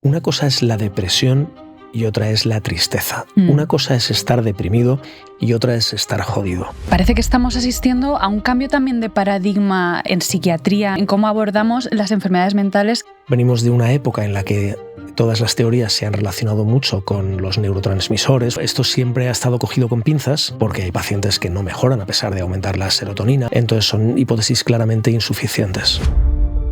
Una cosa es la depresión y otra es la tristeza. Una cosa es estar deprimido y otra es estar jodido. Parece que estamos asistiendo a un cambio también de paradigma en psiquiatría, en cómo abordamos las enfermedades mentales. Venimos de una época en la que todas las teorías se han relacionado mucho con los neurotransmisores. Esto siempre ha estado cogido con pinzas porque hay pacientes que no mejoran a pesar de aumentar la serotonina. Entonces son hipótesis claramente insuficientes.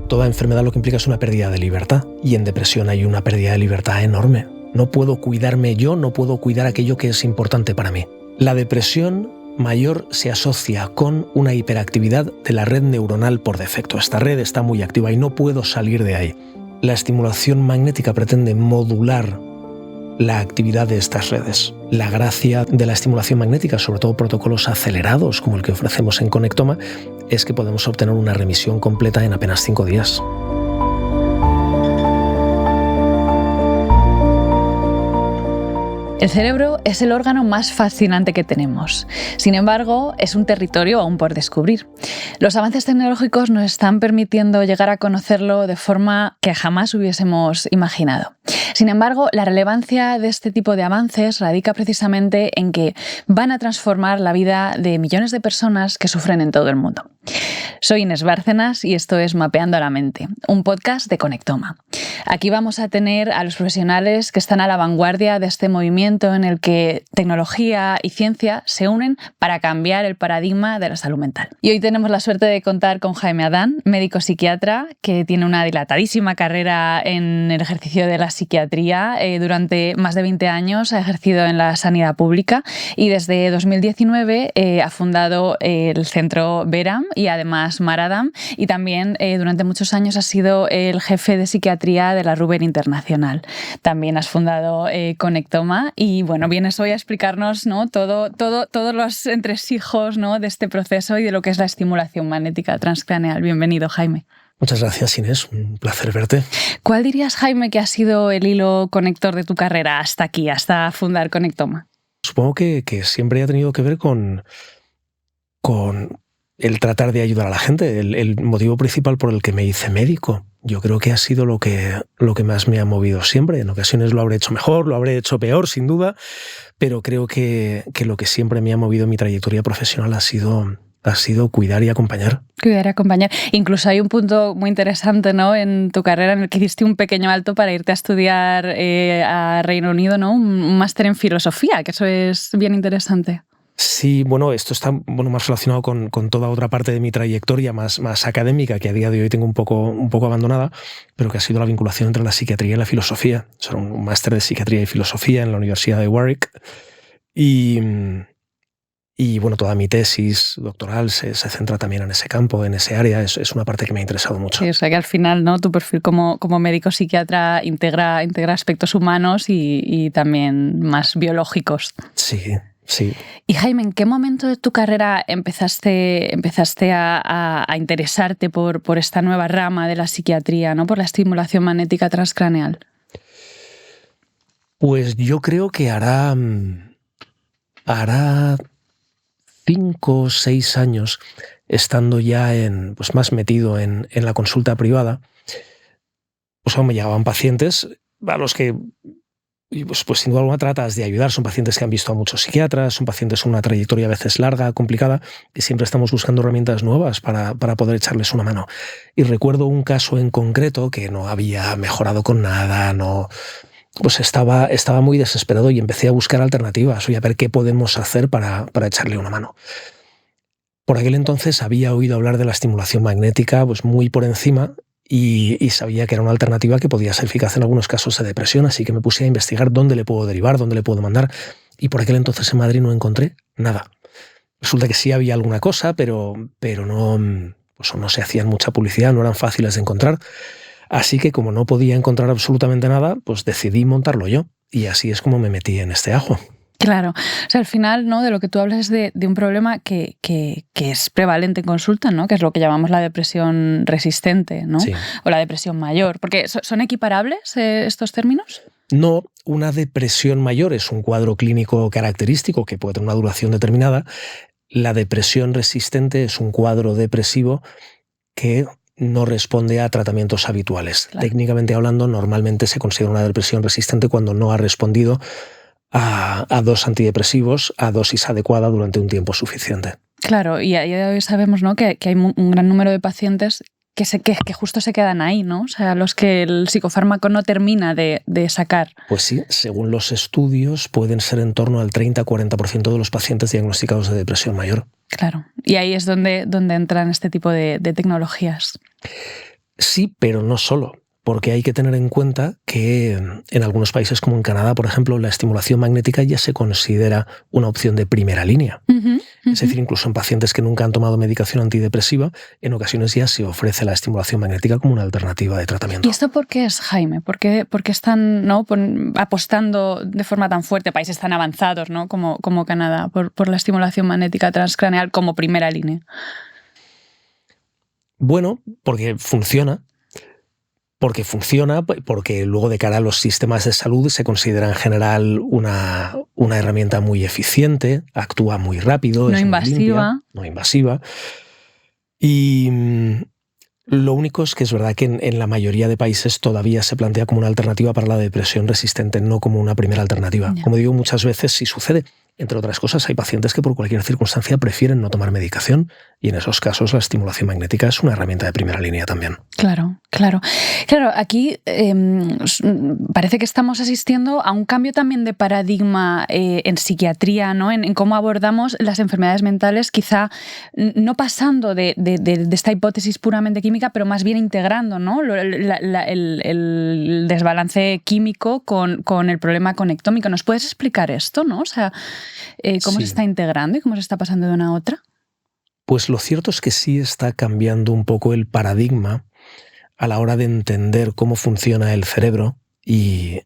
Toda enfermedad lo que implica es una pérdida de libertad y en depresión hay una pérdida de libertad enorme. No puedo cuidarme yo, no puedo cuidar aquello que es importante para mí. La depresión mayor se asocia con una hiperactividad de la red neuronal por defecto. Esta red está muy activa y no puedo salir de ahí. La estimulación magnética pretende modular la actividad de estas redes. La gracia de la estimulación magnética, sobre todo protocolos acelerados como el que ofrecemos en Conectoma, es que podemos obtener una remisión completa en apenas 5 días. El cerebro es el órgano más fascinante que tenemos. Sin embargo, es un territorio aún por descubrir. Los avances tecnológicos nos están permitiendo llegar a conocerlo de forma que jamás hubiésemos imaginado. Sin embargo, la relevancia de este tipo de avances radica precisamente en que van a transformar la vida de millones de personas que sufren en todo el mundo. Soy Inés Bárcenas y esto es Mapeando la Mente, un podcast de Conectoma. Aquí vamos a tener a los profesionales que están a la vanguardia de este movimiento en el que tecnología y ciencia se unen para cambiar el paradigma de la salud mental. Y hoy tenemos la suerte de contar con Jaime Adán, médico psiquiatra, que tiene una dilatadísima carrera en el ejercicio de la psiquiatría. Durante más de 20 años ha ejercido en la sanidad pública y desde 2019 ha fundado el centro Veram y además Maradam, y también durante muchos años has sido el jefe de psiquiatría de la Ruber Internacional. También has fundado Conectoma y bueno, vienes hoy a explicarnos, ¿no?, todos los entresijos, ¿no?, de este proceso y de lo que es la estimulación magnética transcraneal. Bienvenido, Jaime. Muchas gracias, Inés. Un placer verte. ¿Cuál dirías, Jaime, que ha sido el hilo conector de tu carrera hasta aquí, hasta fundar Conectoma? Supongo que siempre ha tenido que ver con el tratar de ayudar a la gente, el motivo principal por el que me hice médico. Yo creo que ha sido lo que más me ha movido siempre. En ocasiones lo habré hecho mejor, lo habré hecho peor, sin duda, pero creo que lo que siempre me ha movido en mi trayectoria profesional ha sido cuidar y acompañar. Cuidar y acompañar. Incluso hay un punto muy interesante, ¿no?, en tu carrera en el que hiciste un pequeño alto para irte a estudiar a Reino Unido, ¿no?, un máster en filosofía, que eso es bien interesante. Sí, bueno, esto está más relacionado con toda otra parte de mi trayectoria más académica, que a día de hoy tengo un poco abandonada, pero que ha sido la vinculación entre la psiquiatría y la filosofía. Soy un máster de psiquiatría y filosofía en la Universidad de Warwick y bueno, toda mi tesis doctoral se centra también en ese campo, en ese área. Es una parte que me ha interesado mucho. Sí, o sea que al final, ¿no?, tu perfil como médico psiquiatra integra aspectos humanos y también más biológicos. Sí. Sí. Y Jaime, ¿en qué momento de tu carrera empezaste a interesarte por esta nueva rama de la psiquiatría, ¿no?, por la estimulación magnética transcraneal? Pues yo creo que hará 5 o 6 años, estando ya más metido en la consulta privada, me llegaban pacientes a los que pues sin duda alguna tratas de ayudar. Son pacientes que han visto a muchos psiquiatras, son pacientes con una trayectoria a veces larga, complicada, y siempre estamos buscando herramientas nuevas para poder echarles una mano. Y recuerdo un caso en concreto que no había mejorado con nada, estaba muy desesperado y empecé a buscar alternativas, a ver qué podemos hacer para echarle una mano. Por aquel entonces había oído hablar de la estimulación magnética muy por encima, y sabía que era una alternativa que podía ser eficaz en algunos casos de depresión, así que me puse a investigar dónde le puedo derivar, dónde le puedo mandar, y por aquel entonces en Madrid no encontré nada. Resulta que sí había alguna cosa, pero no se hacían mucha publicidad, no eran fáciles de encontrar, así que como no podía encontrar absolutamente nada, decidí montarlo yo, y así es como me metí en este ajo. Claro, o sea, al final, ¿no?, de lo que tú hablas es de un problema que es prevalente en consulta, ¿no?, que es lo que llamamos la depresión resistente, ¿no? Sí. O la depresión mayor, porque ¿son equiparables estos términos? No, una depresión mayor es un cuadro clínico característico que puede tener una duración determinada. La depresión resistente es un cuadro depresivo que no responde a tratamientos habituales. Claro. Técnicamente hablando, normalmente se considera una depresión resistente cuando no ha respondido a dos antidepresivos a dosis adecuada durante un tiempo suficiente. Claro, y a día de hoy sabemos, ¿no?, que hay un gran número de pacientes que justo se quedan ahí, ¿no? O sea, los que el psicofármaco no termina de sacar. Pues sí, según los estudios, pueden ser en torno al 30-40% de los pacientes diagnosticados de depresión mayor. Claro, y ahí es donde entran este tipo de tecnologías. Sí, pero no solo, porque hay que tener en cuenta que en algunos países como en Canadá, por ejemplo, la estimulación magnética ya se considera una opción de primera línea. Es decir, incluso en pacientes que nunca han tomado medicación antidepresiva, en ocasiones ya se ofrece la estimulación magnética como una alternativa de tratamiento. ¿Y esto por qué es, Jaime? ¿Por qué están, ¿no?, apostando de forma tan fuerte países tan avanzados, ¿no?, como Canadá por la estimulación magnética transcraneal como primera línea? Bueno, porque funciona, porque luego de cara a los sistemas de salud se considera en general una herramienta muy eficiente, actúa muy rápido, no es invasiva. muy limpia, no invasiva. Y lo único es que es verdad que en la mayoría de países todavía se plantea como una alternativa para la depresión resistente, no como una primera alternativa. Ya. Como digo, muchas veces sí sucede. Entre otras cosas, hay pacientes que por cualquier circunstancia prefieren no tomar medicación y en esos casos la estimulación magnética es una herramienta de primera línea también. Claro. Aquí parece que estamos asistiendo a un cambio también de paradigma en psiquiatría, ¿no? En cómo abordamos las enfermedades mentales, quizá no pasando de esta hipótesis puramente química, pero más bien integrando, ¿no?, el desbalance químico con el problema conectómico. ¿Nos puedes explicar esto, no? O sea, ¿cómo Sí. se está integrando y cómo se está pasando de una a otra? Pues lo cierto es que sí está cambiando un poco el paradigma a la hora de entender cómo funciona el cerebro y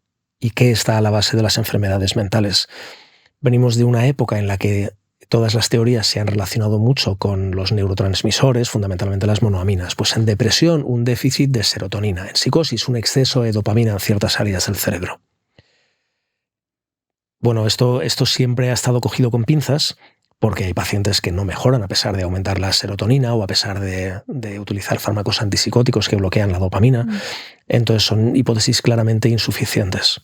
qué está a la base de las enfermedades mentales. Venimos de una época en la que todas las teorías se han relacionado mucho con los neurotransmisores, fundamentalmente las monoaminas. Pues en depresión, un déficit de serotonina. En psicosis, un exceso de dopamina en ciertas áreas del cerebro. Bueno, esto siempre ha estado cogido con pinzas, porque hay pacientes que no mejoran a pesar de aumentar la serotonina o a pesar de utilizar fármacos antipsicóticos que bloquean la dopamina. Entonces son hipótesis claramente insuficientes.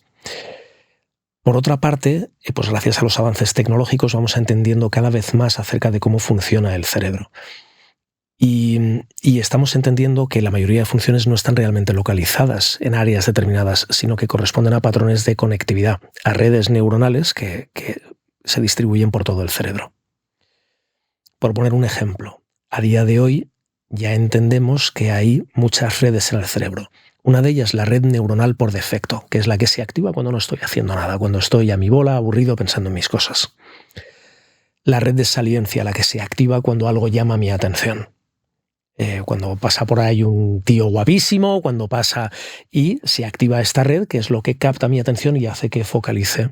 Por otra parte, pues gracias a los avances tecnológicos vamos entendiendo cada vez más acerca de cómo funciona el cerebro. Y estamos entendiendo que la mayoría de funciones no están realmente localizadas en áreas determinadas, sino que corresponden a patrones de conectividad, a redes neuronales que se distribuyen por todo el cerebro. Por poner un ejemplo, a día de hoy ya entendemos que hay muchas redes en el cerebro. Una de ellas, la red neuronal por defecto, que es la que se activa cuando no estoy haciendo nada, cuando estoy a mi bola, aburrido, pensando en mis cosas. La red de saliencia, la que se activa cuando algo llama mi atención. Cuando pasa por ahí un tío guapísimo, cuando pasa y se activa esta red, que es lo que capta mi atención y hace que focalice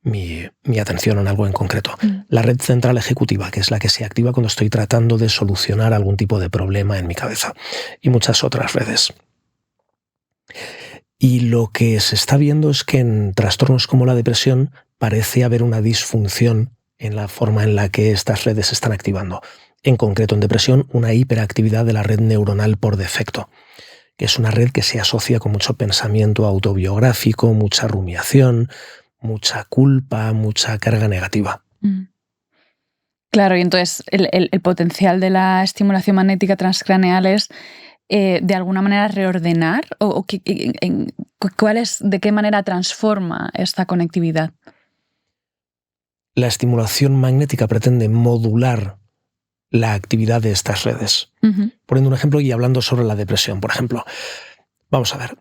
mi atención en algo en concreto. La red central ejecutiva, que es la que se activa cuando estoy tratando de solucionar algún tipo de problema en mi cabeza. Y muchas otras redes. Y lo que se está viendo es que en trastornos como la depresión parece haber una disfunción en la forma en la que estas redes se están activando. En concreto, en depresión, una hiperactividad de la red neuronal por defecto, que es una red que se asocia con mucho pensamiento autobiográfico, mucha rumiación, mucha culpa, mucha carga negativa. Claro, y entonces el potencial de la estimulación magnética transcraneal es de alguna manera reordenar ¿de qué manera transforma esta conectividad? La estimulación magnética pretende modular la actividad de estas redes. Poniendo un ejemplo y hablando sobre la depresión, por ejemplo. Vamos a ver.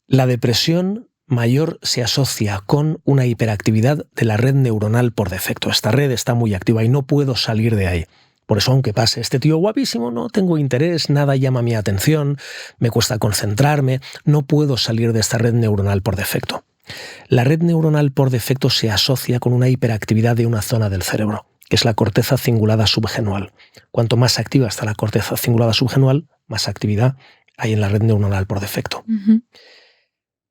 La depresión mayor se asocia con una hiperactividad de la red neuronal por defecto. Esta red está muy activa y no puedo salir de ahí. Por eso, aunque pase este tío guapísimo, no tengo interés, nada llama mi atención, me cuesta concentrarme, no puedo salir de esta red neuronal por defecto. La red neuronal por defecto se asocia con una hiperactividad de una zona del cerebro, que es la corteza cingulada subgenual. Cuanto más activa está la corteza cingulada subgenual, más actividad hay en la red neuronal por defecto.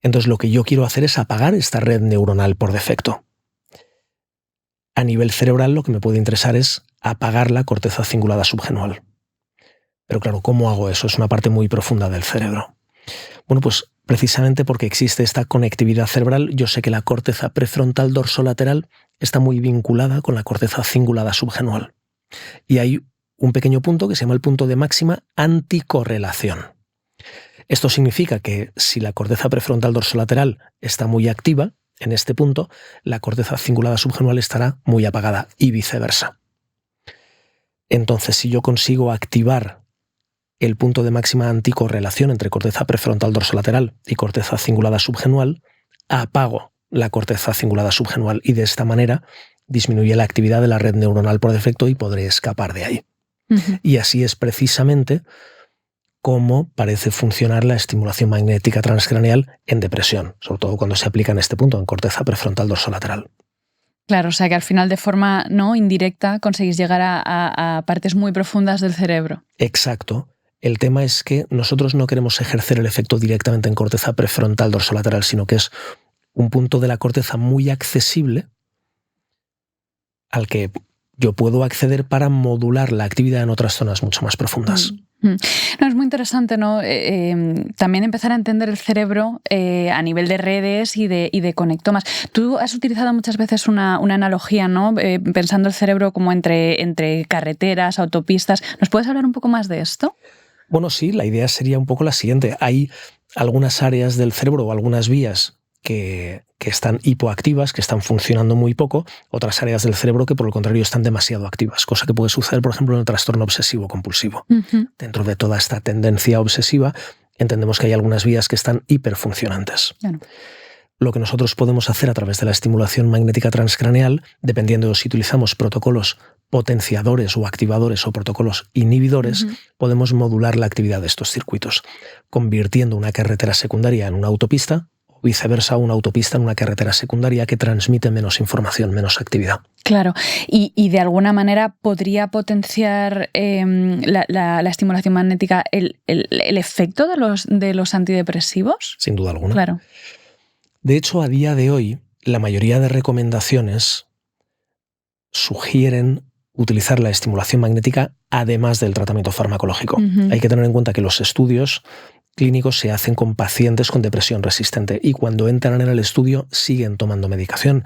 Entonces lo que yo quiero hacer es apagar esta red neuronal por defecto. A nivel cerebral lo que me puede interesar es apagar la corteza cingulada subgenual. Pero claro, ¿cómo hago eso? Es una parte muy profunda del cerebro. Bueno, pues precisamente porque existe esta conectividad cerebral, yo sé que la corteza prefrontal dorsolateral está muy vinculada con la corteza cingulada subgenual. Y hay un pequeño punto que se llama el punto de máxima anticorrelación. Esto significa que si la corteza prefrontal dorsolateral está muy activa, en este punto, la corteza cingulada subgenual estará muy apagada y viceversa. Entonces, si yo consigo activar el punto de máxima anticorrelación entre corteza prefrontal dorsolateral y corteza cingulada subgenual, apago la corteza cingulada subgenual y de esta manera disminuye la actividad de la red neuronal por defecto y podré escapar de ahí. Y así es precisamente cómo parece funcionar la estimulación magnética transcraneal en depresión, sobre todo cuando se aplica en este punto, en corteza prefrontal dorsolateral. Claro, o sea que al final de forma no indirecta conseguís llegar a partes muy profundas del cerebro. Exacto. El tema es que nosotros no queremos ejercer el efecto directamente en corteza prefrontal dorsolateral, sino que es un punto de la corteza muy accesible al que yo puedo acceder para modular la actividad en otras zonas mucho más profundas. No, es muy interesante, ¿no? También empezar a entender el cerebro a nivel de redes y de conectomas. Tú has utilizado muchas veces una analogía, ¿no? Pensando el cerebro como entre carreteras, autopistas. ¿Nos puedes hablar un poco más de esto? Bueno, sí, la idea sería un poco la siguiente. Hay algunas áreas del cerebro o algunas vías que están hipoactivas, que están funcionando muy poco, otras áreas del cerebro que por el contrario están demasiado activas, cosa que puede suceder, por ejemplo, en el trastorno obsesivo-compulsivo. Dentro de toda esta tendencia obsesiva, entendemos que hay algunas vías que están hiperfuncionantes. Claro. Lo que nosotros podemos hacer a través de la estimulación magnética transcraneal, dependiendo de si utilizamos protocolos potenciadores o activadores o protocolos inhibidores, podemos modular la actividad de estos circuitos, convirtiendo una carretera secundaria en una autopista, o viceversa, una autopista en una carretera secundaria que transmite menos información, menos actividad. Claro, y de alguna manera podría potenciar la estimulación magnética el efecto de los antidepresivos. Sin duda alguna. Claro. De hecho, a día de hoy, la mayoría de recomendaciones sugieren utilizar la estimulación magnética además del tratamiento farmacológico. Hay que tener en cuenta que los estudios clínicos se hacen con pacientes con depresión resistente y cuando entran en el estudio siguen tomando medicación.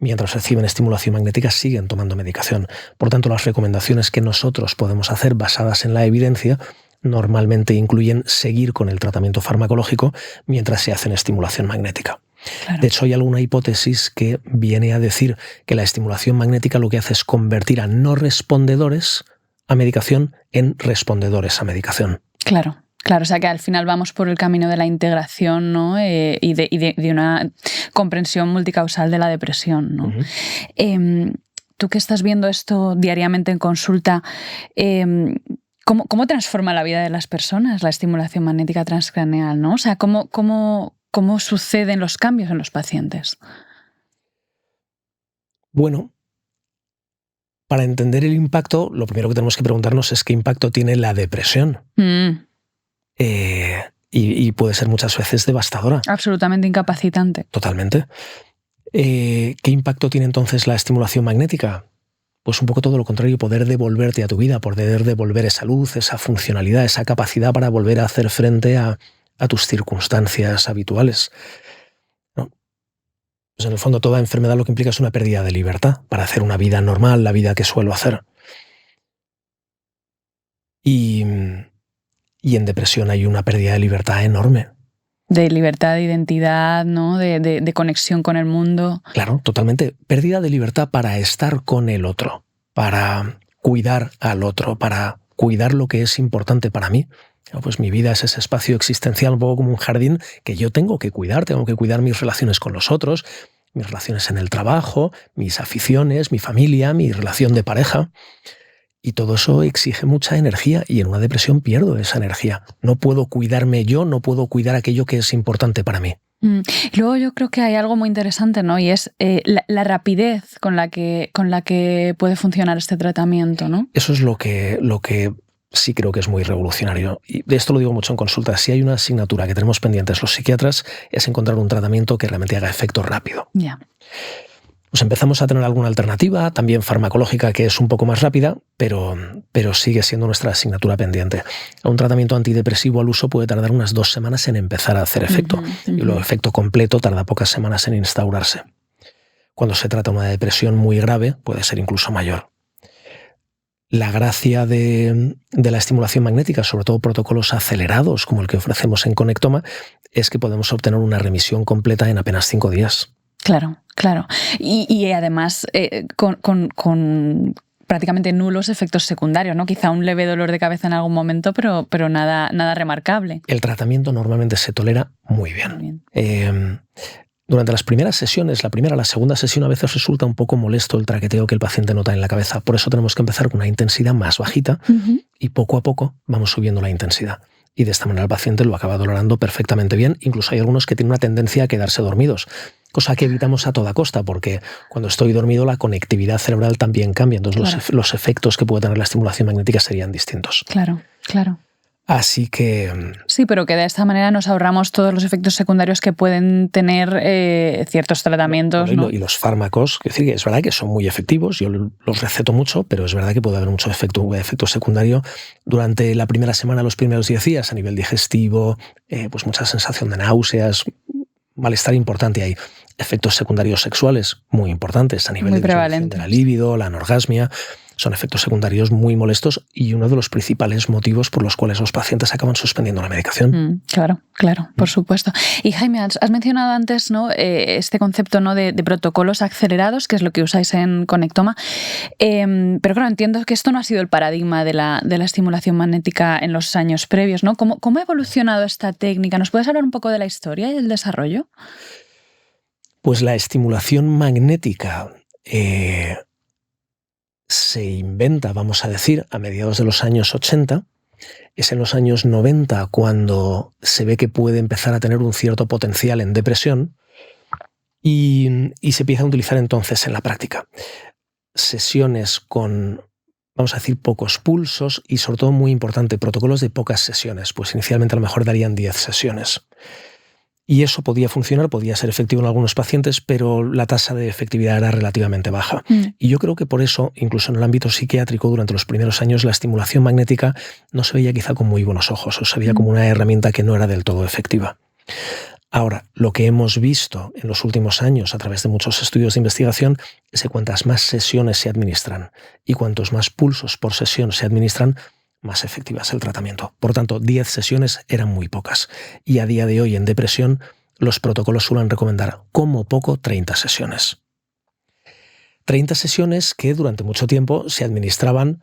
Mientras reciben estimulación magnética siguen tomando medicación. Por tanto, las recomendaciones que nosotros podemos hacer basadas en la evidencia normalmente incluyen seguir con el tratamiento farmacológico mientras se hacen estimulación magnética. Claro. De hecho, hay alguna hipótesis que viene a decir que la estimulación magnética lo que hace es convertir a no respondedores a medicación en respondedores a medicación. Claro. Claro, o sea que al final vamos por el camino de la integración, ¿no? Y de una comprensión multicausal de la depresión, ¿no? Tú que estás viendo esto diariamente en consulta, ¿cómo transforma la vida de las personas la estimulación magnética transcraneal, ¿no? O sea, ¿cómo suceden los cambios en los pacientes? Bueno, para entender el impacto, lo primero que tenemos que preguntarnos es qué impacto tiene la depresión. Y puede ser muchas veces devastadora. Absolutamente incapacitante. Totalmente. ¿Qué impacto tiene entonces la estimulación magnética? Pues un poco todo lo contrario, poder devolverte a tu vida, poder devolver esa luz, esa funcionalidad, esa capacidad para volver a hacer frente a tus circunstancias habituales. ¿No? Pues en el fondo toda enfermedad lo que implica es una pérdida de libertad para hacer una vida normal, la vida que suelo hacer. Y en depresión hay una pérdida de libertad enorme. De libertad, de identidad, ¿no? De conexión con el mundo. Claro, totalmente. Pérdida de libertad para estar con el otro, para cuidar al otro, para cuidar lo que es importante para mí. Pues mi vida es ese espacio existencial un poco como un jardín que yo tengo que cuidar mis relaciones con los otros, mis relaciones en el trabajo, mis aficiones, mi familia, mi relación de pareja. Y todo eso exige mucha energía y en una depresión pierdo esa energía. No puedo cuidarme yo, no puedo cuidar aquello que es importante para mí. Luego yo creo que hay algo muy interesante, ¿no? Y es la rapidez con la que puede funcionar este tratamiento, ¿no? Eso es lo que sí creo que es muy revolucionario. Y de esto lo digo mucho en consulta. Si hay una asignatura que tenemos pendientes los psiquiatras es encontrar un tratamiento que realmente haga efecto rápido. Ya. pues empezamos a tener alguna alternativa, también farmacológica, que es un poco más rápida, pero sigue siendo nuestra asignatura pendiente. Un tratamiento antidepresivo al uso puede tardar unas 2 semanas en empezar a hacer efecto, y luego efecto completo tarda pocas semanas en instaurarse. Cuando se trata de una depresión muy grave, puede ser incluso mayor. La gracia de la estimulación magnética, sobre todo protocolos acelerados como el que ofrecemos en Conectoma, es que podemos obtener una remisión completa en apenas 5 días. Claro. Y además con prácticamente nulos efectos secundarios, ¿no? Quizá un leve dolor de cabeza en algún momento, pero nada remarcable. El tratamiento normalmente se tolera muy bien. Durante las primeras sesiones, la segunda sesión, a veces resulta un poco molesto el traqueteo que el paciente nota en la cabeza. Por eso tenemos que empezar con una intensidad más bajita y poco a poco vamos subiendo la intensidad. Y de esta manera el paciente lo acaba tolerando perfectamente bien. Incluso hay algunos que tienen una tendencia a quedarse dormidos, cosa que evitamos a toda costa, porque cuando estoy dormido la conectividad cerebral también cambia. Entonces los efectos que puede tener la estimulación magnética serían distintos. Claro. Así que... Sí, pero que de esta manera nos ahorramos todos los efectos secundarios que pueden tener ciertos tratamientos. ¿No? Y los fármacos, es verdad que son muy efectivos, yo los receto mucho, pero es verdad que puede haber mucho efecto secundario durante la primera semana, los primeros 10 días, a nivel digestivo, pues mucha sensación de náuseas, malestar importante. Hay efectos secundarios sexuales muy importantes a nivel de la libido, la anorgasmia. Son efectos secundarios muy molestos y uno de los principales motivos por los cuales los pacientes acaban suspendiendo la medicación. Claro, por supuesto. Y Jaime, has mencionado antes, ¿no? Este concepto, ¿no? de protocolos acelerados, que es lo que usáis en Conectoma. Pero claro, entiendo que esto no ha sido el paradigma de la estimulación magnética en los años previos, ¿no? ¿Cómo ha evolucionado esta técnica? ¿Nos puedes hablar un poco de la historia y del desarrollo? Pues la estimulación magnética se inventa, vamos a decir, a mediados de los años 80. Es en los años 90 cuando se ve que puede empezar a tener un cierto potencial en depresión y se empieza a utilizar entonces en la práctica. Sesiones con, vamos a decir, pocos pulsos y, sobre todo, muy importante, protocolos de pocas sesiones. Pues inicialmente a lo mejor darían 10 sesiones. Y eso podía funcionar, podía ser efectivo en algunos pacientes, pero la tasa de efectividad era relativamente baja. Y yo creo que por eso, incluso en el ámbito psiquiátrico, durante los primeros años, la estimulación magnética no se veía quizá con muy buenos ojos, o se veía como una herramienta que no era del todo efectiva. Ahora, lo que hemos visto en los últimos años a través de muchos estudios de investigación es que cuantas más sesiones se administran y cuantos más pulsos por sesión se administran, más efectiva es el tratamiento. Por tanto, 10 sesiones eran muy pocas. Y a día de hoy, en depresión, los protocolos suelen recomendar como poco 30 sesiones. 30 sesiones que durante mucho tiempo se administraban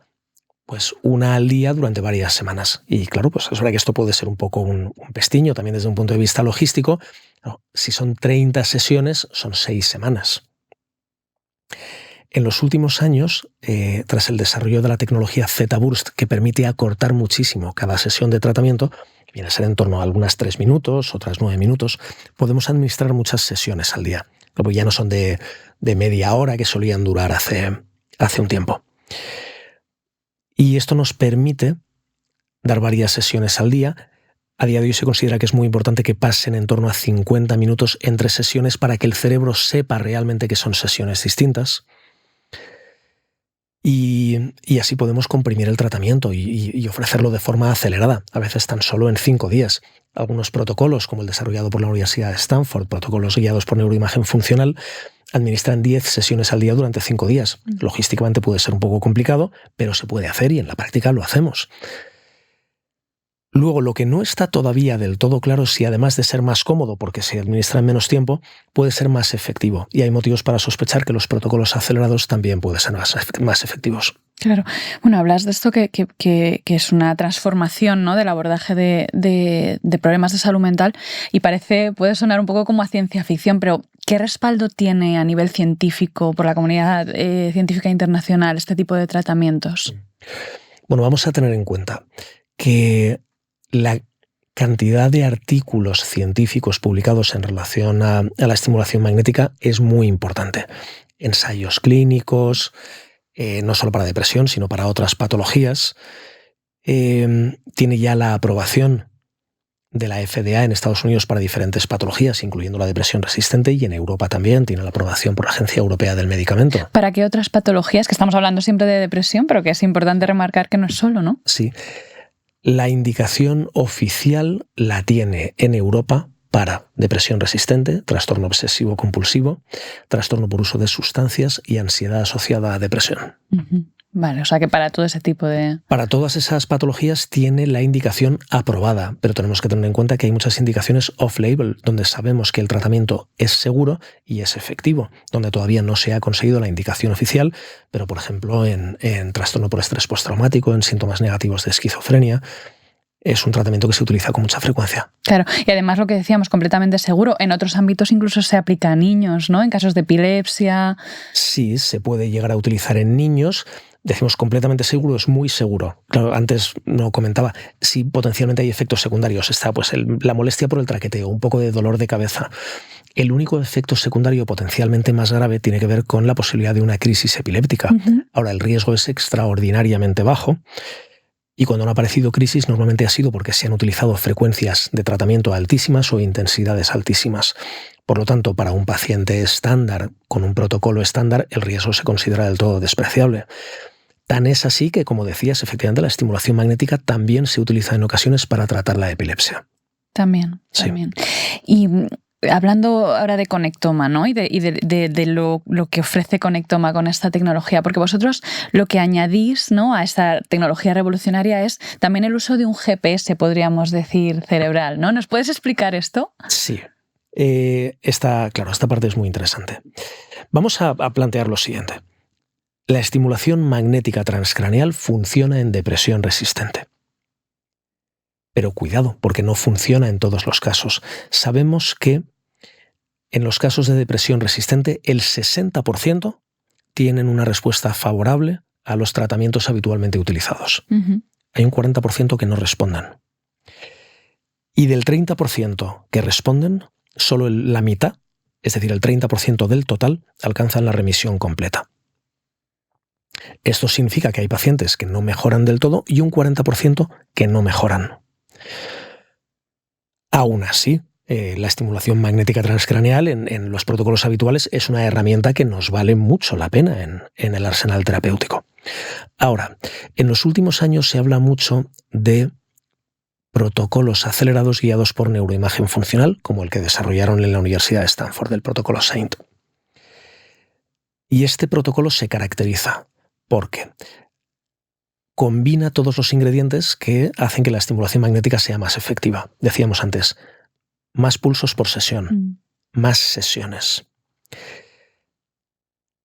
pues una al día durante varias semanas. Y claro, pues es verdad que esto puede ser un poco un pestiño también desde un punto de vista logístico. No, si son 30 sesiones, son 6 semanas. En los últimos años, tras el desarrollo de la tecnología Z-Burst, que permite acortar muchísimo cada sesión de tratamiento, que viene a ser en torno a algunas 3 minutos, otras 9 minutos, podemos administrar muchas sesiones al día. Porque ya no son de media hora que solían durar hace un tiempo. Y esto nos permite dar varias sesiones al día. A día de hoy se considera que es muy importante que pasen en torno a 50 minutos entre sesiones para que el cerebro sepa realmente que son sesiones distintas. Y así podemos comprimir el tratamiento y ofrecerlo de forma acelerada, a veces tan solo en 5 días. Algunos protocolos, como el desarrollado por la Universidad de Stanford, protocolos guiados por neuroimagen funcional, administran 10 sesiones al día durante 5 días. Logísticamente puede ser un poco complicado, pero se puede hacer y en la práctica lo hacemos. Luego, lo que no está todavía del todo claro es si, además de ser más cómodo porque se administra en menos tiempo, puede ser más efectivo. Y hay motivos para sospechar que los protocolos acelerados también pueden ser más efectivos. Claro. Bueno, hablas de esto que es una transformación, ¿no?, del abordaje de problemas de salud mental y puede sonar un poco como a ciencia ficción, pero ¿qué respaldo tiene a nivel científico por la comunidad científica internacional este tipo de tratamientos? Bueno, vamos a tener en cuenta que la cantidad de artículos científicos publicados en relación a la estimulación magnética es muy importante. Ensayos clínicos, no solo para depresión, sino para otras patologías. Tiene ya la aprobación de la FDA en Estados Unidos para diferentes patologías, incluyendo la depresión resistente, y en Europa también tiene la aprobación por la Agencia Europea del Medicamento. ¿Para qué otras patologías? Que estamos hablando siempre de depresión, pero que es importante remarcar que no es solo, ¿no? Sí. La indicación oficial la tiene en Europa para depresión resistente, trastorno obsesivo compulsivo, trastorno por uso de sustancias y ansiedad asociada a depresión. Uh-huh. Vale, o sea que para todo ese tipo de... Para todas esas patologías tiene la indicación aprobada, pero tenemos que tener en cuenta que hay muchas indicaciones off-label, donde sabemos que el tratamiento es seguro y es efectivo, donde todavía no se ha conseguido la indicación oficial, pero por ejemplo en trastorno por estrés postraumático, en síntomas negativos de esquizofrenia, es un tratamiento que se utiliza con mucha frecuencia. Claro, y además lo que decíamos, completamente seguro. En otros ámbitos incluso se aplica a niños, ¿no? En casos de epilepsia. Sí, se puede llegar a utilizar en niños. Decimos completamente seguro, es muy seguro. Claro, antes no comentaba, si potencialmente hay efectos secundarios, está pues la molestia por el traqueteo, un poco de dolor de cabeza. El único efecto secundario potencialmente más grave tiene que ver con la posibilidad de una crisis epiléptica. Uh-huh. Ahora, el riesgo es extraordinariamente bajo. Y cuando han aparecido crisis, normalmente ha sido porque se han utilizado frecuencias de tratamiento altísimas o intensidades altísimas. Por lo tanto, para un paciente estándar, con un protocolo estándar, el riesgo se considera del todo despreciable. Tan es así que, como decías, efectivamente la estimulación magnética también se utiliza en ocasiones para tratar la epilepsia. También. Y hablando ahora de Connectoma, ¿no? Y de lo que ofrece Connectoma con esta tecnología, porque vosotros lo que añadís, ¿no?, a esta tecnología revolucionaria es también el uso de un GPS, podríamos decir, cerebral, ¿no? ¿Nos puedes explicar esto? Sí. Esta parte es muy interesante. Vamos a plantear lo siguiente. La estimulación magnética transcraneal funciona en depresión resistente. Pero cuidado, porque no funciona en todos los casos. Sabemos que en los casos de depresión resistente, el 60% tienen una respuesta favorable a los tratamientos habitualmente utilizados. Uh-huh. Hay un 40% que no responden. Y del 30% que responden, solo la mitad, es decir, el 30% del total, alcanzan la remisión completa. Esto significa que hay pacientes que no mejoran del todo y un 40% que no mejoran. Aún así, la estimulación magnética transcraneal en los protocolos habituales es una herramienta que nos vale mucho la pena en el arsenal terapéutico. Ahora, en los últimos años se habla mucho de protocolos acelerados guiados por neuroimagen funcional, como el que desarrollaron en la Universidad de Stanford, el protocolo SAINT. Y este protocolo se caracteriza porque combina todos los ingredientes que hacen que la estimulación magnética sea más efectiva. Decíamos antes, más pulsos por sesión, más sesiones.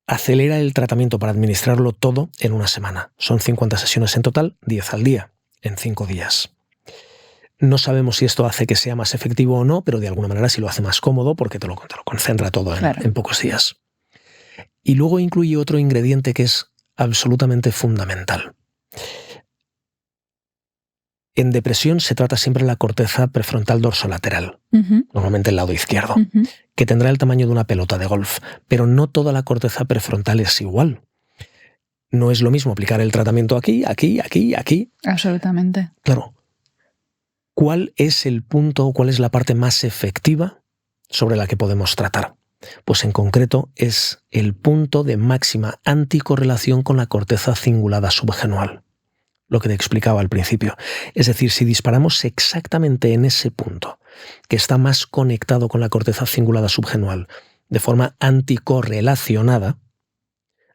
Acelera el tratamiento para administrarlo todo en una semana. Son 50 sesiones en total, 10 al día, en 5 días. No sabemos si esto hace que sea más efectivo o no, pero de alguna manera sí lo hace más cómodo porque te lo concentra todo en pocos días. Y luego incluye otro ingrediente que es absolutamente fundamental. En depresión se trata siempre la corteza prefrontal dorsolateral, normalmente el lado izquierdo, que tendrá el tamaño de una pelota de golf, pero no toda la corteza prefrontal es igual. No es lo mismo aplicar el tratamiento aquí. Absolutamente. Claro. ¿Cuál es el punto, cuál es la parte más efectiva sobre la que podemos tratar? Pues en concreto es el punto de máxima anticorrelación con la corteza cingulada subgenual. Lo que te explicaba al principio. Es decir, si disparamos exactamente en ese punto, que está más conectado con la corteza cingulada subgenual, de forma anticorrelacionada,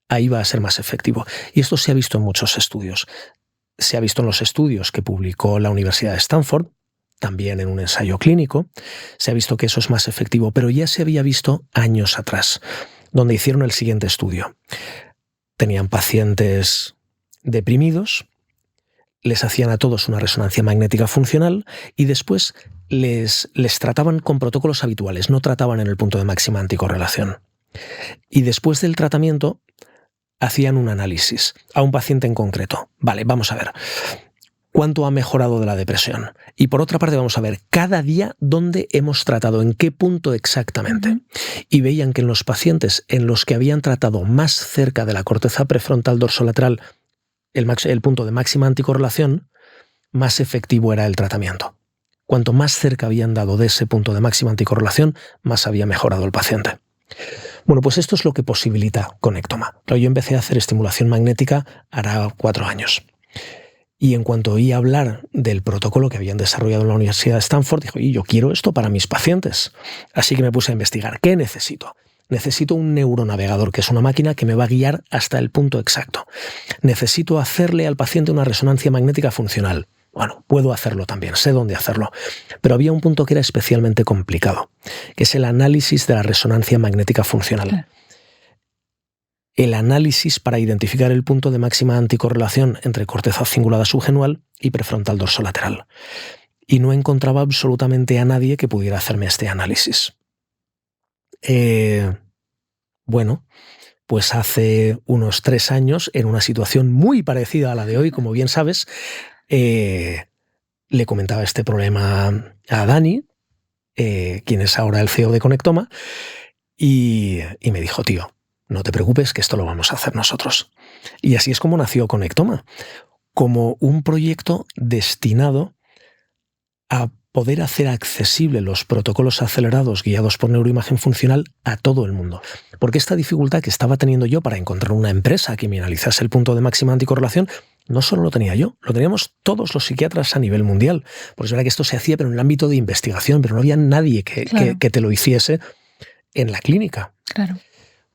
ahí va a ser más efectivo. Y esto se ha visto en muchos estudios. Se ha visto en los estudios que publicó la Universidad de Stanford, también en un ensayo clínico. Se ha visto que eso es más efectivo, pero ya se había visto años atrás, donde hicieron el siguiente estudio. Tenían pacientes deprimidos, les hacían a todos una resonancia magnética funcional y después les trataban con protocolos habituales, no trataban en el punto de máxima anticorrelación. Y después del tratamiento hacían un análisis a un paciente en concreto. Vale, vamos a ver cuánto ha mejorado de la depresión. Y por otra parte vamos a ver cada día dónde hemos tratado, en qué punto exactamente. Y veían que en los pacientes en los que habían tratado más cerca de la corteza prefrontal dorsolateral, el punto de máxima anticorrelación, más efectivo era el tratamiento. Cuanto más cerca habían dado de ese punto de máxima anticorrelación, más había mejorado el paciente. Bueno, pues esto es lo que posibilita Connectoma. Claro, yo empecé a hacer estimulación magnética hará 4 años. Y en cuanto oí hablar del protocolo que habían desarrollado en la Universidad de Stanford, dije, oye, yo quiero esto para mis pacientes. Así que me puse a investigar. ¿Qué necesito? Necesito un neuronavegador, que es una máquina que me va a guiar hasta el punto exacto. Necesito hacerle al paciente una resonancia magnética funcional. Bueno, puedo hacerlo también, sé dónde hacerlo. Pero había un punto que era especialmente complicado, que es el análisis de la resonancia magnética funcional. Claro. El análisis para identificar el punto de máxima anticorrelación entre corteza cingulada subgenual y prefrontal dorsolateral. Y no encontraba absolutamente a nadie que pudiera hacerme este análisis. Bueno, pues hace unos 3 años, en una situación muy parecida a la de hoy, como bien sabes, le comentaba este problema a Dani, quien es ahora el CEO de Connectoma, y me dijo, tío, no te preocupes que esto lo vamos a hacer nosotros. Y así es como nació Connectoma, como un proyecto destinado a poder hacer accesible los protocolos acelerados guiados por neuroimagen funcional a todo el mundo. Porque esta dificultad que estaba teniendo yo para encontrar una empresa que me analizase el punto de máxima anticorrelación, no solo lo tenía yo, lo teníamos todos los psiquiatras a nivel mundial. Porque es verdad que esto se hacía pero en el ámbito de investigación, pero no había nadie que te lo hiciese en la clínica. Claro.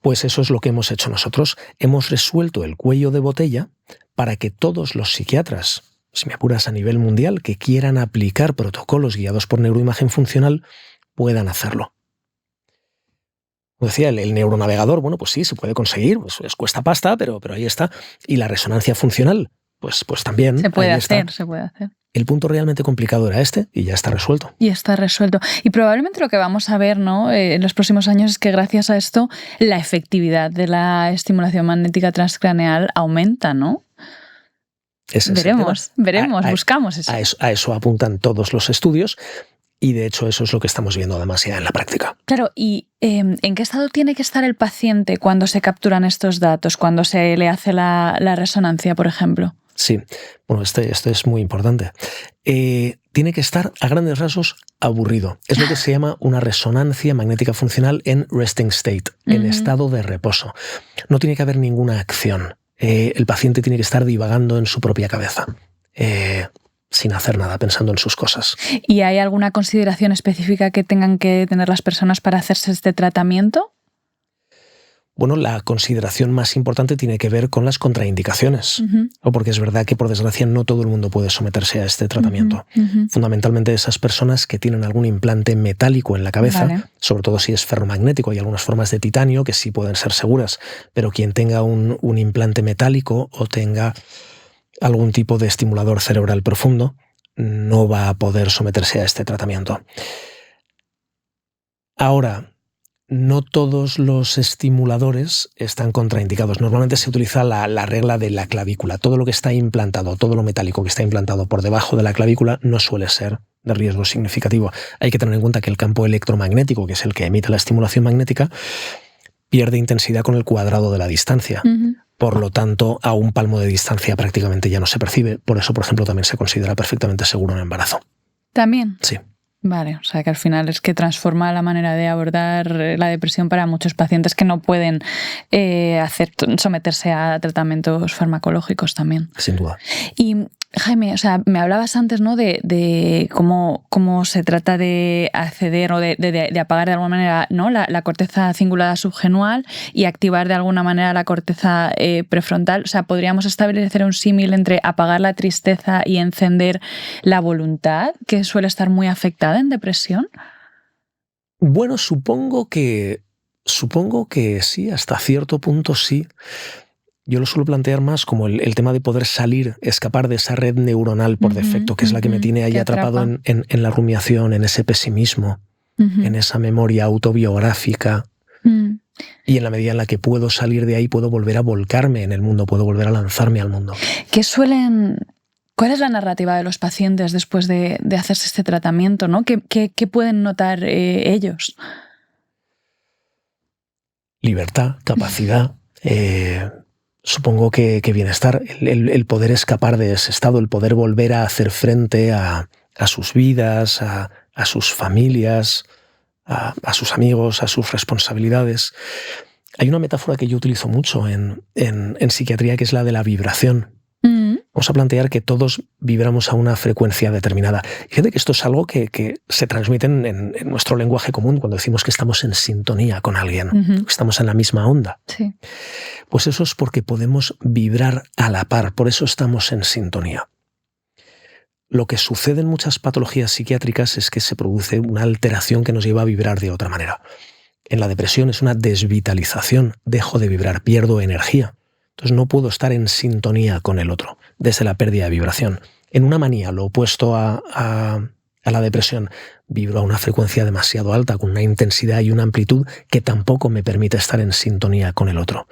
Pues eso es lo que hemos hecho nosotros. Hemos resuelto el cuello de botella para que todos los psiquiatras, si me apuras a nivel mundial, que quieran aplicar protocolos guiados por neuroimagen funcional, puedan hacerlo. Como decía, el neuronavegador, bueno, pues sí, se puede conseguir, pues cuesta pasta, pero ahí está. Y la resonancia funcional, pues también. Se puede hacer. El punto realmente complicado era este y ya está resuelto. Y está resuelto. Y probablemente lo que vamos a ver, ¿no?, en los próximos años es que gracias a esto la efectividad de la estimulación magnética transcraneal aumenta, ¿no? Veremos, buscamos eso. A eso apuntan todos los estudios y de hecho eso es lo que estamos viendo además ya en la práctica. Claro, ¿y en qué estado tiene que estar el paciente cuando se capturan estos datos, cuando se le hace la resonancia, por ejemplo? Sí, bueno, esto es muy importante. Tiene que estar a grandes rasgos aburrido. Es lo que se llama una resonancia magnética funcional en resting state, en estado de reposo. No tiene que haber ninguna acción. El paciente tiene que estar divagando en su propia cabeza, sin hacer nada, pensando en sus cosas. ¿Y hay alguna consideración específica que tengan que tener las personas para hacerse este tratamiento? Bueno, la consideración más importante tiene que ver con las contraindicaciones, porque es verdad que por desgracia no todo el mundo puede someterse a este tratamiento. Fundamentalmente esas personas que tienen algún implante metálico en la cabeza, vale, sobre todo si es ferromagnético, hay algunas formas de titanio que sí pueden ser seguras, pero quien tenga un implante metálico o tenga algún tipo de estimulador cerebral profundo no va a poder someterse a este tratamiento. Ahora, no todos los estimuladores están contraindicados. Normalmente se utiliza la regla de la clavícula. Todo lo que está implantado, todo lo metálico que está implantado por debajo de la clavícula no suele ser de riesgo significativo. Hay que tener en cuenta que el campo electromagnético, que es el que emite la estimulación magnética, pierde intensidad con el cuadrado de la distancia. Por lo tanto, a un palmo de distancia prácticamente ya no se percibe. Por eso, por ejemplo, también se considera perfectamente seguro un embarazo. ¿También? Sí. Vale, o sea que al final es que transforma la manera de abordar la depresión para muchos pacientes que no pueden someterse a tratamientos farmacológicos también. Sin duda. Y Jaime, o sea, me hablabas antes, ¿no?, de cómo se trata de acceder o de apagar de alguna manera, ¿no?, la corteza cingulada subgenual y activar de alguna manera la corteza prefrontal. O sea, ¿podríamos establecer un símil entre apagar la tristeza y encender la voluntad, que suele estar muy afectada en depresión? Bueno, supongo que sí, hasta cierto punto sí. Yo lo suelo plantear más como el tema de poder salir, escapar de esa red neuronal por defecto, que es la que me tiene ahí atrapado en la rumiación, en ese pesimismo, en esa memoria autobiográfica. Y en la medida en la que puedo salir de ahí, puedo volver a volcarme en el mundo, puedo volver a lanzarme al mundo. ¿Cuál es la narrativa de los pacientes después de hacerse este tratamiento, ¿no? ¿Qué pueden notar ellos? Libertad, capacidad, supongo que bienestar, el poder escapar de ese estado, el poder volver a hacer frente a a sus vidas, a sus familias, a sus amigos, a sus responsabilidades. Hay una metáfora que yo utilizo mucho en psiquiatría, que es la de la vibración. Vamos a plantear que todos vibramos a una frecuencia determinada. Y fíjate que esto es algo que se transmite en nuestro lenguaje común cuando decimos que estamos en sintonía con alguien, que estamos en la misma onda. Sí. Pues eso es porque podemos vibrar a la par, por eso estamos en sintonía. Lo que sucede en muchas patologías psiquiátricas es que se produce una alteración que nos lleva a vibrar de otra manera. En la depresión es una desvitalización, dejo de vibrar, pierdo energía. Entonces no puedo estar en sintonía con el otro, desde la pérdida de vibración. En una manía, lo opuesto a la depresión, vibro a una frecuencia demasiado alta, con una intensidad y una amplitud que tampoco me permite estar en sintonía con el otro.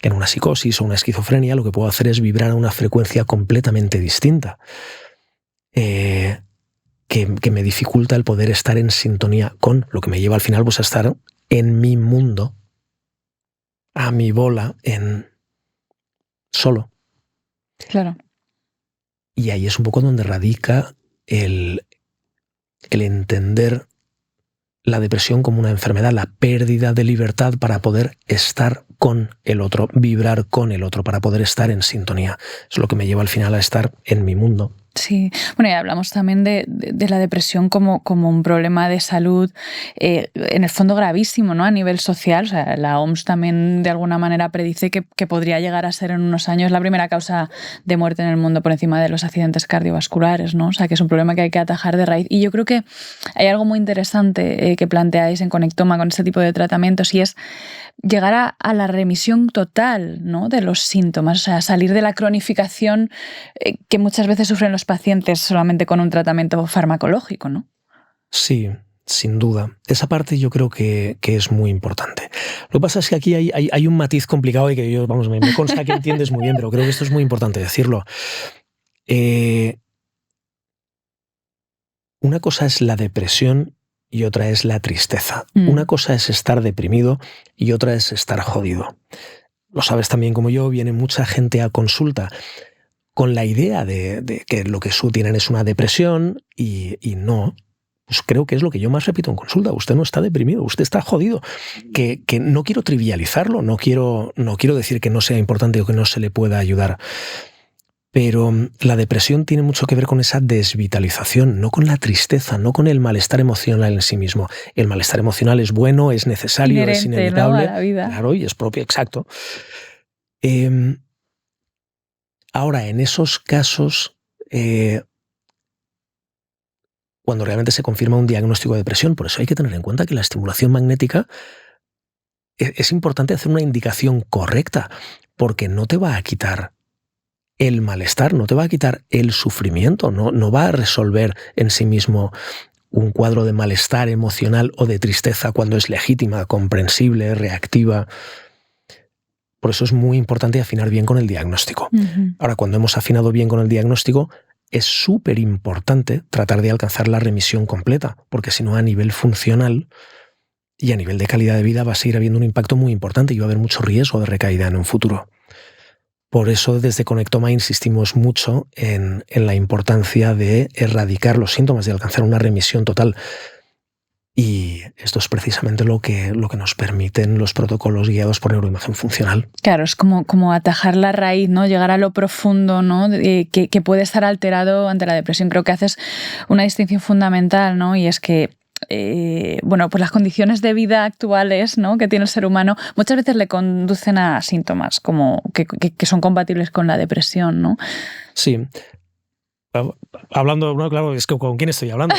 En una psicosis o una esquizofrenia lo que puedo hacer es vibrar a una frecuencia completamente distinta, que me dificulta el poder estar en sintonía con, lo que me lleva al final pues, a estar en mi mundo, a mi bola, solo. Claro. Y ahí es un poco donde radica el entender la depresión como una enfermedad, la pérdida de libertad para poder estar con el otro, vibrar con el otro, para poder estar en sintonía. Es lo que me lleva al final a estar en mi mundo. Sí, bueno, y hablamos también de la depresión como un problema de salud, en el fondo gravísimo, ¿no? A nivel social. O sea, la OMS también de alguna manera predice que podría llegar a ser en unos años la primera causa de muerte en el mundo por encima de los accidentes cardiovasculares, ¿no? O sea, que es un problema que hay que atajar de raíz. Y yo creo que hay algo muy interesante que planteáis en Conectoma con este tipo de tratamientos, y es llegar a la remisión total, ¿no? De los síntomas, o sea, salir de la cronificación que muchas veces sufren los pacientes solamente con un tratamiento farmacológico, ¿no? Sí, sin duda. Esa parte yo creo que es muy importante. Lo que pasa es que aquí hay un matiz complicado y que yo, vamos, me consta que entiendes muy bien, pero creo que esto es muy importante decirlo. Una cosa es la depresión y otra es la tristeza. Una cosa es estar deprimido y otra es estar jodido. Lo sabes también como yo, viene mucha gente a consulta con la idea de que lo que tienen es una depresión y no. Pues creo que es lo que yo más repito en consulta. Usted no está deprimido, usted está jodido. Que no quiero trivializarlo, no quiero decir que no sea importante o que no se le pueda ayudar. Pero la depresión tiene mucho que ver con esa desvitalización, no con la tristeza, no con el malestar emocional en sí mismo. El malestar emocional es bueno, es necesario, inherente, es inevitable. ¿no? A la vida. Claro, y es propio, exacto. Ahora, en esos casos, cuando realmente se confirma un diagnóstico de depresión, por eso hay que tener en cuenta que la estimulación magnética es importante hacer una indicación correcta, porque no te va a quitar el malestar, no te va a quitar el sufrimiento, no va a resolver en sí mismo un cuadro de malestar emocional o de tristeza cuando es legítima, comprensible, reactiva. Por eso es muy importante afinar bien con el diagnóstico. Ahora, cuando hemos afinado bien con el diagnóstico, es súper importante tratar de alcanzar la remisión completa, porque si no, a nivel funcional y a nivel de calidad de vida va a seguir habiendo un impacto muy importante y va a haber mucho riesgo de recaída en un futuro. Por eso desde Conectoma insistimos mucho en la importancia de erradicar los síntomas, de alcanzar una remisión total. Y esto es precisamente lo que nos permiten los protocolos guiados por neuroimagen funcional. Claro, es como atajar la raíz, ¿no? Llegar a lo profundo, ¿no? Que puede estar alterado ante la depresión. Creo que haces una distinción fundamental, ¿no? Y es que pues las condiciones de vida actuales, ¿no? Que tiene el ser humano muchas veces le conducen a síntomas como que son compatibles con la depresión, ¿no? Sí. Hablando, no, claro, es que con quién estoy hablando,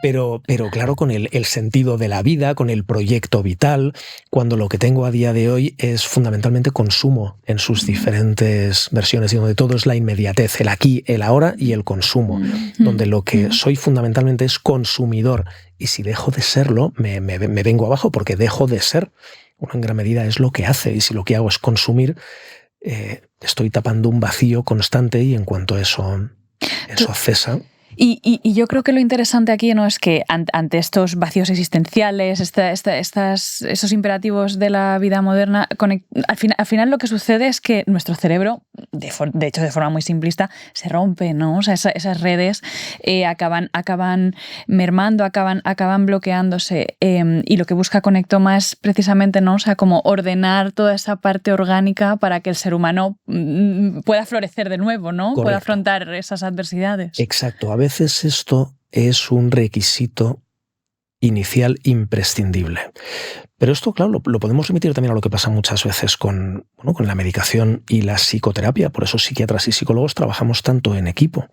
pero claro, con el sentido de la vida, con el proyecto vital, cuando lo que tengo a día de hoy es fundamentalmente consumo en sus diferentes versiones, y donde todo es la inmediatez, el aquí, el ahora y el consumo, donde lo que soy fundamentalmente es consumidor, y si dejo de serlo, me vengo abajo porque dejo de ser. Uno en gran medida es lo que hace, y si lo que hago es consumir, estoy tapando un vacío constante, y en cuanto eso cesa, Y yo creo que lo interesante aquí no es que ante estos vacíos existenciales, esos imperativos de la vida moderna, al final lo que sucede es que nuestro cerebro, de hecho de forma muy simplista, se rompe, ¿no? O sea, esas redes acaban mermando, acaban bloqueándose, y lo que busca Conectoma es precisamente, ¿no? O sea, como ordenar toda esa parte orgánica para que el ser humano pueda florecer de nuevo, ¿no? Correcto. Pueda afrontar esas adversidades. Exacto. A veces esto es un requisito inicial imprescindible. Pero esto, claro, lo podemos remitir también a lo que pasa muchas veces con la medicación y la psicoterapia. Por eso psiquiatras y psicólogos trabajamos tanto en equipo.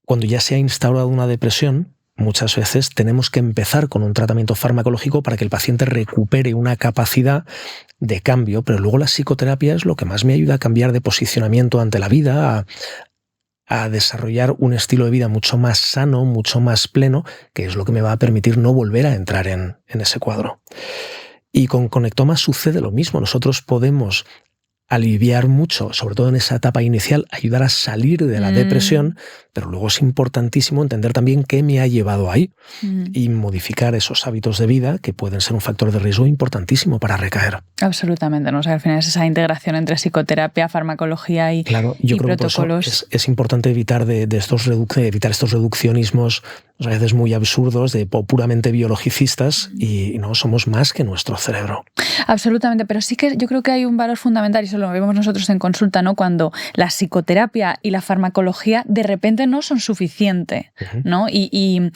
Cuando ya se ha instaurado una depresión, muchas veces tenemos que empezar con un tratamiento farmacológico para que el paciente recupere una capacidad de cambio, pero luego la psicoterapia es lo que más me ayuda a cambiar de posicionamiento ante la vida, a desarrollar un estilo de vida mucho más sano, mucho más pleno, que es lo que me va a permitir no volver a entrar en ese cuadro. Y con Conectoma sucede lo mismo. Nosotros podemos aliviar mucho, sobre todo en esa etapa inicial, ayudar a salir de la depresión, pero luego es importantísimo entender también qué me ha llevado ahí y modificar esos hábitos de vida que pueden ser un factor de riesgo importantísimo para recaer. Absolutamente, ¿no? O sea, al final es esa integración entre psicoterapia, farmacología y, claro, yo creo protocolos. Que por eso es importante evitar evitar estos reduccionismos a veces muy absurdos, puramente biologicistas, y no somos más que nuestro cerebro. Absolutamente, pero sí que yo creo que hay un valor fundamental, y eso lo vemos nosotros en consulta, ¿no? Cuando la psicoterapia y la farmacología de repente no son suficientes, ¿no? Y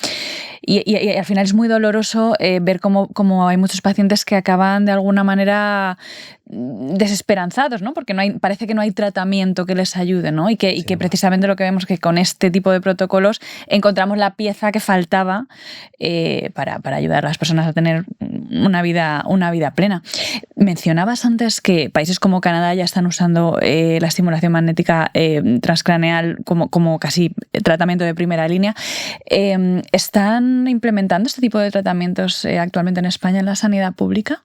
al final es muy doloroso ver cómo hay muchos pacientes que acaban de alguna manera desesperanzados, ¿no? Porque parece que no hay tratamiento que les ayude, ¿no? Y que precisamente lo que vemos es que con este tipo de protocolos encontramos la pieza que faltaba para ayudar a las personas a tener una vida plena. Mencionabas antes que países como Canadá ya están usando la estimulación magnética transcraneal como casi tratamiento de primera línea. ¿Están implementando este tipo de tratamientos actualmente en España en la sanidad pública?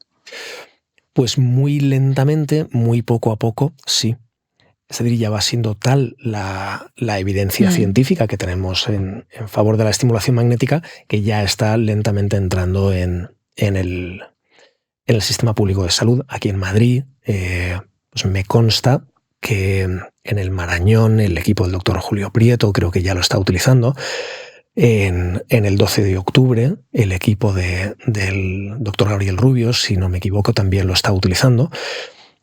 Pues muy lentamente, muy poco a poco, sí. Es decir, ya va siendo tal la evidencia científica que tenemos en favor de la estimulación magnética que ya está lentamente entrando en el sistema público de salud. Aquí en Madrid, pues me consta que en el Marañón el equipo del doctor Julio Prieto creo que ya lo está utilizando. En el 12 de octubre el equipo del doctor Gabriel Rubio, si no me equivoco, también lo está utilizando.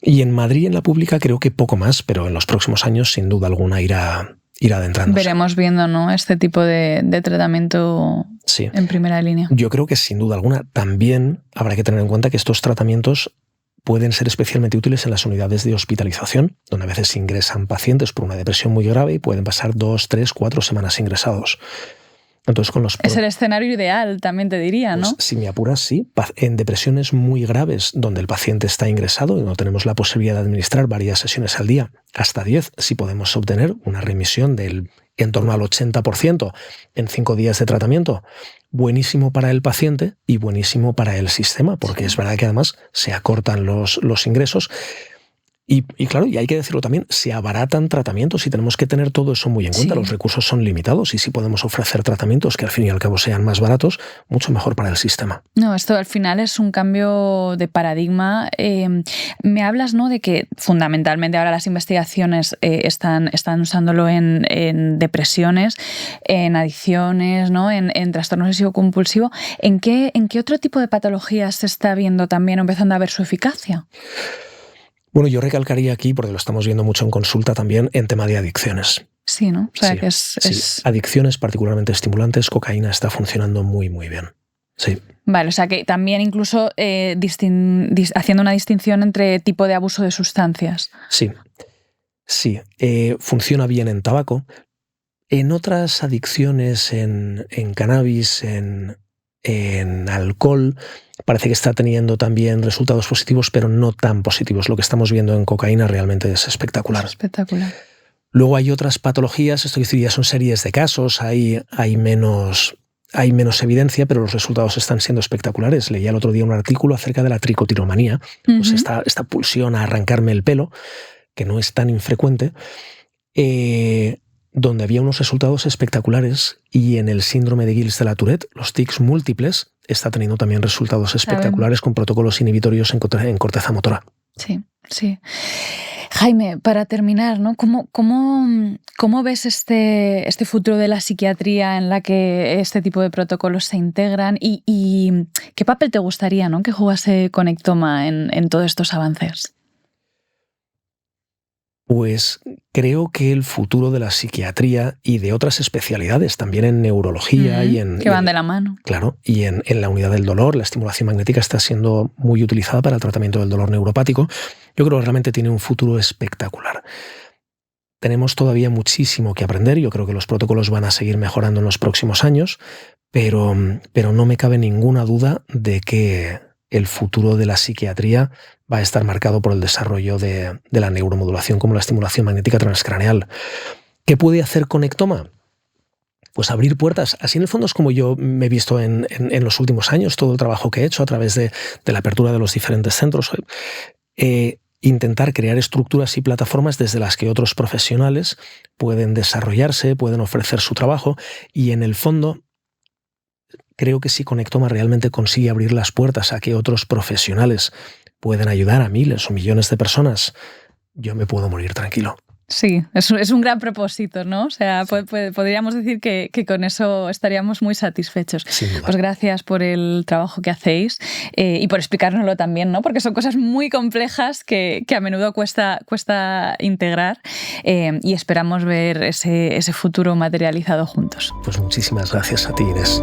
Y en Madrid, en la pública, creo que poco más, pero en los próximos años, sin duda alguna, irá adentrándose. Veremos viendo, ¿no?, este tipo de tratamiento en primera línea. Yo creo que sin duda alguna también habrá que tener en cuenta que estos tratamientos pueden ser especialmente útiles en las unidades de hospitalización, donde a veces se ingresan pacientes por una depresión muy grave y pueden pasar 2, 3, 4 semanas ingresados. Entonces, es el escenario ideal, también te diría, ¿no? Pues, si me apuras, sí. En depresiones muy graves, donde el paciente está ingresado y no tenemos la posibilidad de administrar varias sesiones al día, hasta 10, si podemos obtener una remisión del en torno al 80% en 5 días de tratamiento, buenísimo para el paciente y buenísimo para el sistema, porque es verdad que además se acortan los ingresos. Y claro, y hay que decirlo también, se abaratan tratamientos y tenemos que tener todo eso muy en cuenta. Los recursos son limitados y si podemos ofrecer tratamientos que al fin y al cabo sean más baratos, mucho mejor para el sistema. No, esto al final es un cambio de paradigma. Me hablas, ¿no?, de que fundamentalmente ahora las investigaciones están usándolo en depresiones, en adicciones, ¿no?, en trastorno obsesivo compulsivo. ¿En qué otro tipo de patologías se está viendo también, empezando a ver su eficacia? Bueno, yo recalcaría aquí, porque lo estamos viendo mucho en consulta también, en tema de adicciones. Sí, ¿no? O sea, sí, que es... Adicciones particularmente estimulantes, cocaína está funcionando muy, muy bien. Sí. Vale, o sea que también incluso haciendo una distinción entre tipo de abuso de sustancias. Sí. Funciona bien en tabaco. En otras adicciones, en cannabis, en alcohol, parece que está teniendo también resultados positivos, pero no tan positivos. Lo que estamos viendo en cocaína realmente es espectacular. Es espectacular. Luego hay otras patologías, esto ya son series de casos, hay menos evidencia, pero los resultados están siendo espectaculares. Leía el otro día un artículo acerca de la tricotilomanía, pues esta pulsión a arrancarme el pelo, que no es tan infrecuente. donde había unos resultados espectaculares, y en el síndrome de Gilles de la Tourette, los tics múltiples, está teniendo también resultados espectaculares con protocolos inhibitorios en corteza motora. Sí, sí. Jaime, para terminar, ¿no? ¿Cómo ves este futuro de la psiquiatría en la que este tipo de protocolos se integran? ¿Y qué papel te gustaría, ¿no?, que jugase Connectoma en todos estos avances? Pues creo que el futuro de la psiquiatría y de otras especialidades, también en neurología que van de la mano. Claro, y en la unidad del dolor, la estimulación magnética está siendo muy utilizada para el tratamiento del dolor neuropático. Yo creo que realmente tiene un futuro espectacular. Tenemos todavía muchísimo que aprender. Yo creo que los protocolos van a seguir mejorando en los próximos años, pero no me cabe ninguna duda de que el futuro de la psiquiatría va a estar marcado por el desarrollo de la neuromodulación, como la estimulación magnética transcraneal. ¿Qué puede hacer Connectoma? Pues abrir puertas. Así en el fondo es como yo me he visto en los últimos años, todo el trabajo que he hecho a través de la apertura de los diferentes centros. Intentar crear estructuras y plataformas desde las que otros profesionales pueden desarrollarse, pueden ofrecer su trabajo, y en el fondo creo que si Connectoma realmente consigue abrir las puertas a que otros profesionales pueden ayudar a miles o millones de personas, yo me puedo morir tranquilo. Sí, es un gran propósito, ¿no? O sea, podríamos decir que con eso estaríamos muy satisfechos. Sin duda. Pues gracias por el trabajo que hacéis y por explicárnoslo también, ¿no? Porque son cosas muy complejas que a menudo cuesta integrar y esperamos ver ese futuro materializado juntos. Pues muchísimas gracias a ti, Inés.